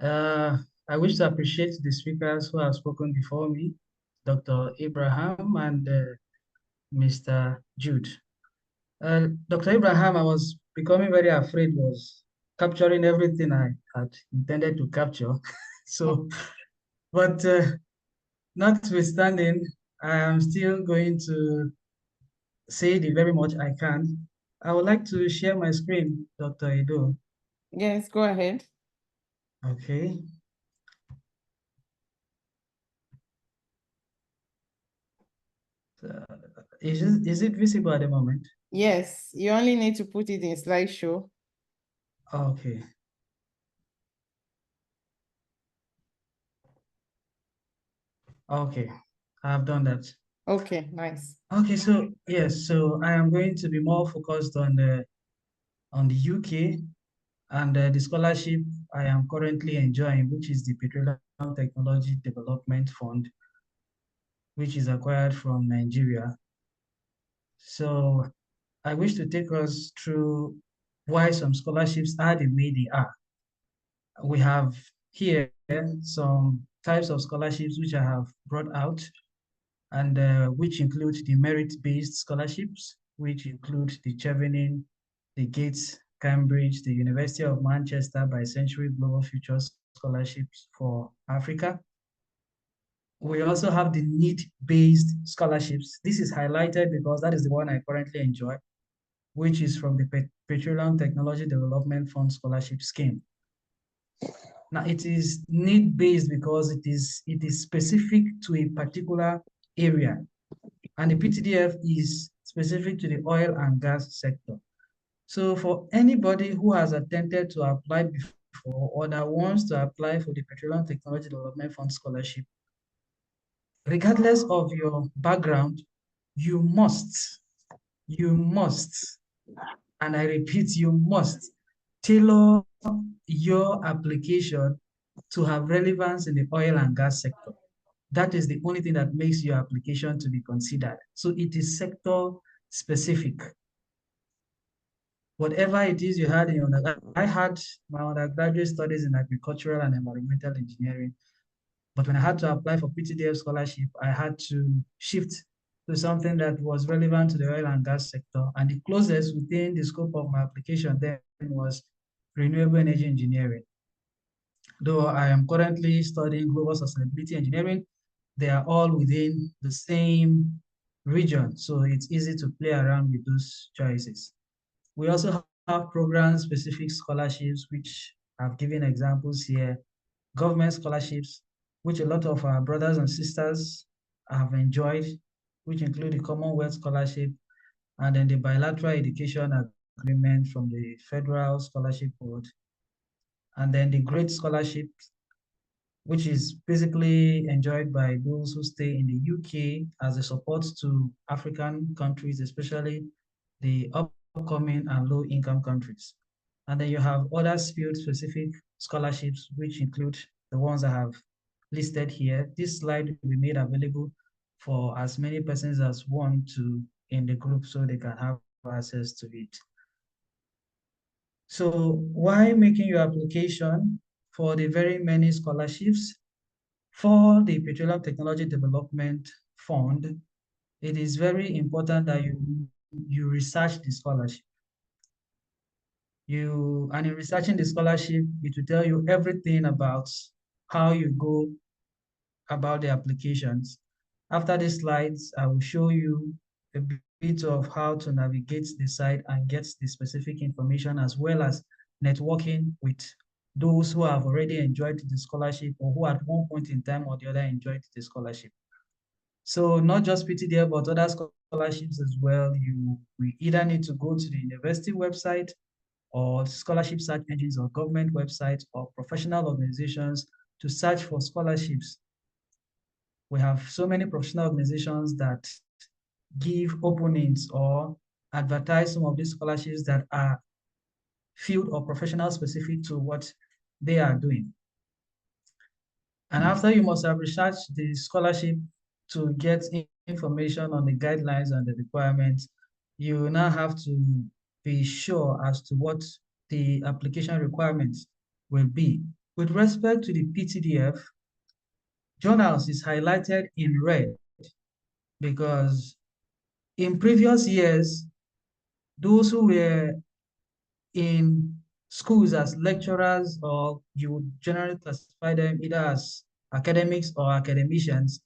Uh, I wish to appreciate the speakers who have spoken before me, Dr. Abraham and Mr. Jude. Dr. Abraham, I was becoming very afraid was capturing everything I had intended to capture. So, but notwithstanding, I am still going to say the very much I can. I would like to share my screen, Dr. Edo. Yes, go ahead. Okay. Uh, is it visible at the moment? Yes, you only need to put it in slideshow. Okay. Okay. I've done that. Okay, nice. Okay, so yes, so I am going to be more focused on the UK and the scholarship I am currently enjoying, which is the Petroleum Technology Development Fund, which is acquired from Nigeria. So I wish to take us through why some scholarships are the way they are. We have here some types of scholarships which I have brought out, and which include the merit-based scholarships, which include the Chevening, the Gates, Cambridge, the University of Manchester by Century Global Futures Scholarships for Africa. We also have the need-based scholarships. This is highlighted because that is the one I currently enjoy, which is from the Petroleum Technology Development Fund Scholarship Scheme. Now it is need-based because it is specific to a particular area, and the PTDF is specific to the oil and gas sector. So for anybody who has attempted to apply before or that wants to apply for the Petroleum Technology Development Fund Scholarship, regardless of your background, you must, and I repeat, you must tailor your application to have relevance in the oil and gas sector. That is the only thing that makes your application to be considered. So it is sector specific. Whatever it is you had in your undergrad, I had my undergraduate studies in agricultural and environmental engineering. But when I had to apply for PTDF scholarship, I had to shift to something that was relevant to the oil and gas sector. And the closest within the scope of my application then was renewable energy engineering. Though I am currently studying global sustainability engineering, they are all within the same region. So it's easy to play around with those choices. We also have program-specific scholarships, which I've given examples here. Government scholarships, which a lot of our brothers and sisters have enjoyed, which include the Commonwealth Scholarship and then the bilateral education agreement from the Federal Scholarship Board, and then the Great Scholarship, which is basically enjoyed by those who stay in the UK as a support to African countries, especially the upcoming and low-income countries. And then you have other field-specific scholarships, which include the ones I have listed here. This slide will be made available for as many persons as want to in the group so they can have access to it. So why making your application for the very many scholarships for the Petroleum Technology Development Fund? It is very important that you research the scholarship. And in researching the scholarship, it will tell you everything about how you go about the applications. After these slides, I will show you a bit of how to navigate the site and get the specific information, as well as networking with those who have already enjoyed the scholarship or who at one point in time or the other enjoyed the scholarship. So not just PTDF, but other scholarships as well. We either need to go to the university website or scholarship search engines or government websites or professional organizations to search for scholarships. We have so many professional organizations that give openings or advertise some of these scholarships that are field or professional specific to what they are doing. And after you must have researched the scholarship to get information on the guidelines and the requirements, you now have to be sure as to what the application requirements will be. With respect to the PTDF, journals is highlighted in red because in previous years, those who were in schools as lecturers, or you would generally classify them either as academics or academicians,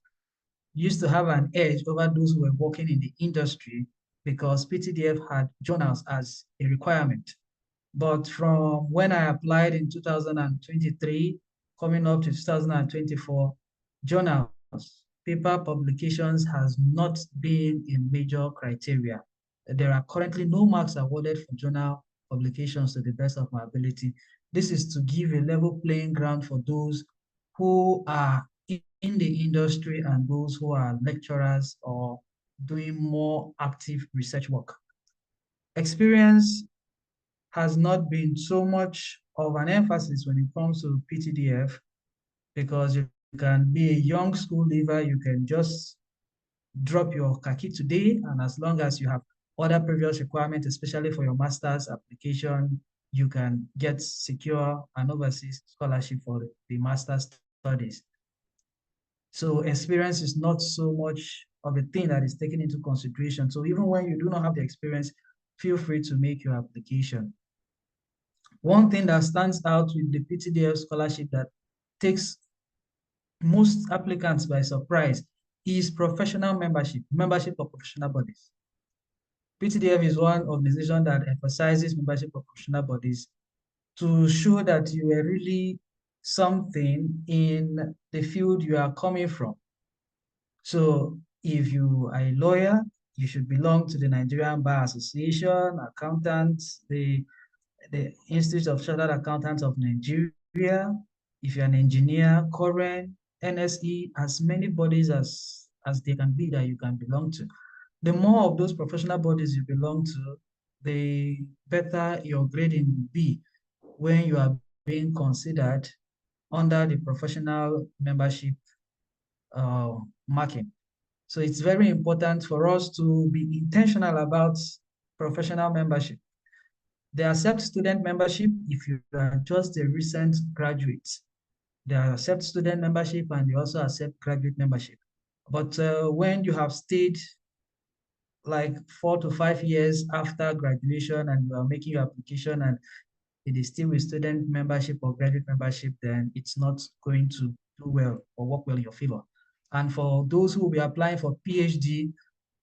used to have an edge over those who were working in the industry because PTDF had journals as a requirement. But from when I applied in 2023, coming up to 2024, journals, paper publications has not been a major criteria. There are currently no marks awarded for journal publications to the best of my ability. This is to give a level playing ground for those who are in the industry and those who are lecturers or doing more active research work. Experience has not been so much of an emphasis when it comes to PTDF because you can be a young school leaver, you can just drop your khaki today, and as long as you have other previous requirements, especially for your master's application, you can get secure an overseas scholarship for the master's studies. So experience is not so much of a thing that is taken into consideration. So even when you do not have the experience, feel free to make your application. One thing that stands out with the PTDF scholarship that takes most applicants by surprise is professional membership, membership of professional bodies. PTDF is one organization that emphasizes membership of professional bodies to show that you are really something in the field you are coming from. So if you are a lawyer, you should belong to the Nigerian Bar Association, accountants, the Institute of Chartered Accountants of Nigeria. If you're an engineer, current, NSE, as many bodies as they can be that you can belong to. The more of those professional bodies you belong to, the better your grading will be when you are being considered under the professional membership marking. So it's very important for us to be intentional about professional membership. They accept student membership if you are just a recent graduate. They accept student membership and they also accept graduate membership. But when you have stayed like 4 to 5 years after graduation and you are making your application and it is still with student membership or graduate membership, then it's not going to do well or work well in your favor. And for those who will be applying for PhD,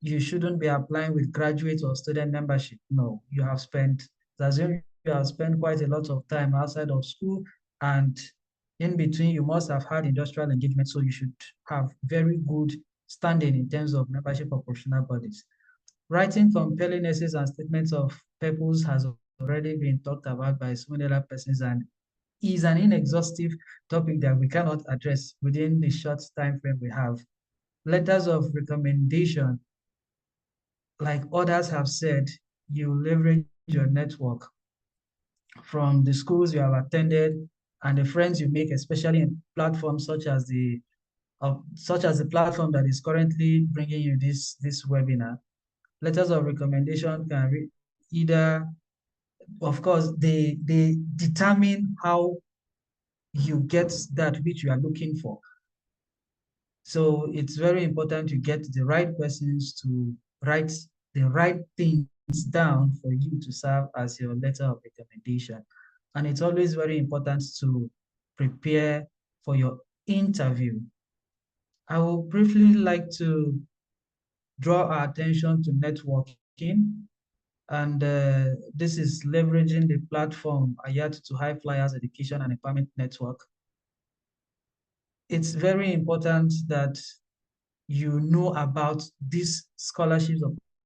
you shouldn't be applying with graduate or student membership. No, you have spent, assume you have spent quite a lot of time outside of school, and in between you must have had industrial engagement, so you should have very good standing in terms of membership of professional bodies. Writing compelling essays and statements of purpose has already been talked about by so many other persons and is an inexhaustive topic that we cannot address within the short time frame we have. Letters of recommendation, like others have said, you leverage your network from the schools you have attended and the friends you make, especially in platforms such as the platform that is currently bringing you this webinar. Letters of recommendation can either, of course, they determine how you get that which you are looking for. So it's very important to get the right persons to write the right things down for you to serve as your letter of recommendation. And it's always very important to prepare for your interview. I will briefly like to draw our attention to networking. And this is leveraging the platform Ayat to High Flyers Education and Empowerment Network. It's very important that you know about these scholarships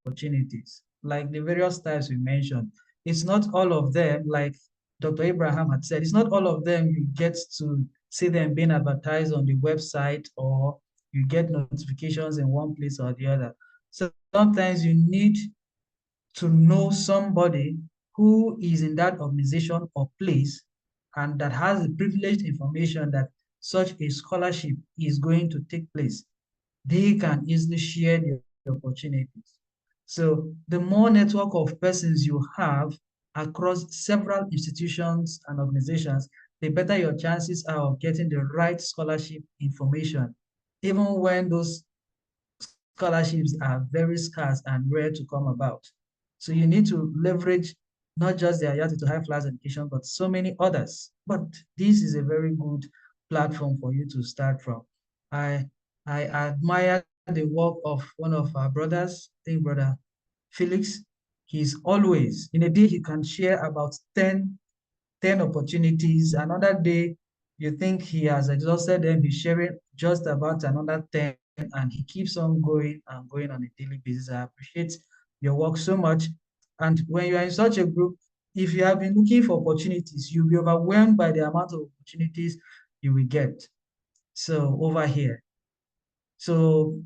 opportunities, like the various types we mentioned. It's not all of them, like Dr. Abraham had said, it's not all of them you get to see them being advertised on the website or you get notifications in one place or the other. So sometimes you need to know somebody who is in that organization or place and that has the privileged information that such a scholarship is going to take place. They can easily share the opportunities. So the more network of persons you have across several institutions and organizations, the better your chances are of getting the right scholarship information, even when those scholarships are very scarce and rare to come about. So you need to leverage not just the IATI to high class education, but so many others. But this is a very good platform for you to start from. I I admire the work of one of our brothers, I think brother Felix. He's always in a day he can share about 10 opportunities. Another day, you think he has exhausted them, he's sharing just about another 10, and he keeps on going and going on a daily basis. I appreciate your work so much. And when you are in such a group, if you have been looking for opportunities, you'll be overwhelmed by the amount of opportunities you will get. So over here. So